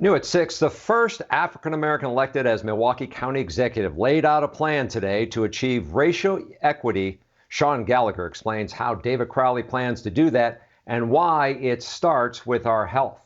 New at 6, the first African-American elected as Milwaukee County executive laid out a plan today to achieve racial equity. Sean Gallagher explains how David Crowley plans to do that and why it starts with our health.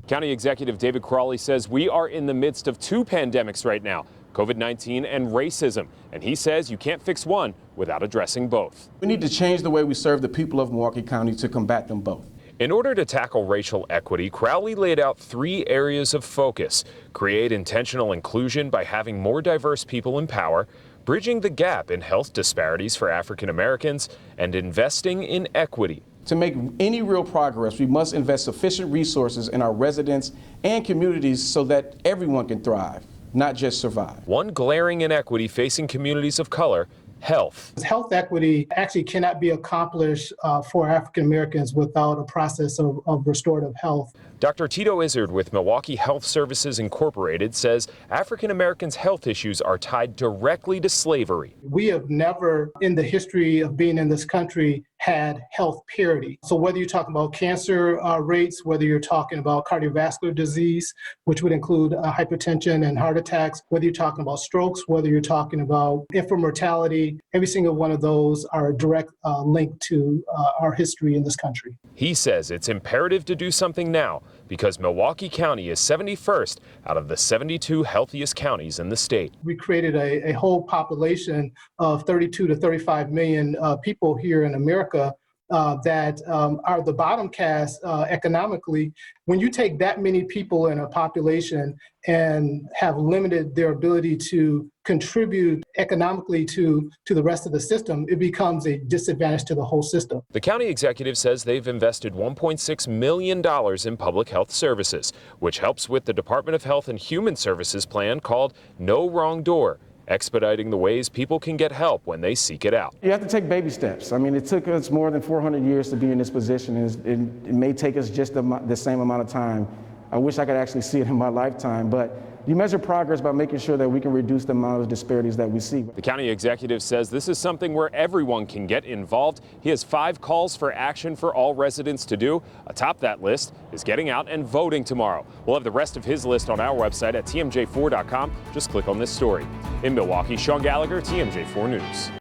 County Executive David Crowley says we are in the midst of two pandemics right now, COVID-19 and racism. And he says you can't fix one without addressing both. We need to change the way we serve the people of Milwaukee County to combat them both. In order to tackle racial equity, Crowley laid out 3 areas of focus: create intentional inclusion by having more diverse people in power, bridging the gap in health disparities for African Americans, and investing in equity. To make any real progress, we must invest sufficient resources in our residents and communities so that everyone can thrive, not just survive. One glaring inequity facing communities of color: health. Health equity actually cannot be accomplished for African Americans without a process of restorative health. Dr. Tito Izzard with Milwaukee Health Services Incorporated says African Americans' health issues are tied directly to slavery. We have never, in the history of being in this country, had health parity. So whether you're talking about cancer rates, whether you're talking about cardiovascular disease, which would include hypertension and heart attacks, whether you're talking about strokes, whether you're talking about infant mortality, every single one of those are a direct link to our history in this country. He says it's imperative to do something now because Milwaukee County is 71st out of the 72 healthiest counties in the state. We created a whole population of 32 to 35 million people here in America that are the bottom caste economically. When you take that many people in a population and have limited their ability to contribute economically to the rest of the system, it becomes a disadvantage to the whole system. The county executive says they've invested $1.6 million in public health services, which helps with the Department of Health and Human Services plan called No Wrong Door, expediting the ways people can get help when they seek it out. You have to take baby steps. I mean, it took us more than 400 years to be in this position, and it may take us just the same amount of time. I wish I could actually see it in my lifetime, but you measure progress by making sure that we can reduce the amount of disparities that we see. The county executive says this is something where everyone can get involved. He has 5 calls for action for all residents to do. Atop that list is getting out and voting tomorrow. We'll have the rest of his list on our website at tmj4.com. Just click on this story. In Milwaukee, Sean Gallagher, TMJ4 News.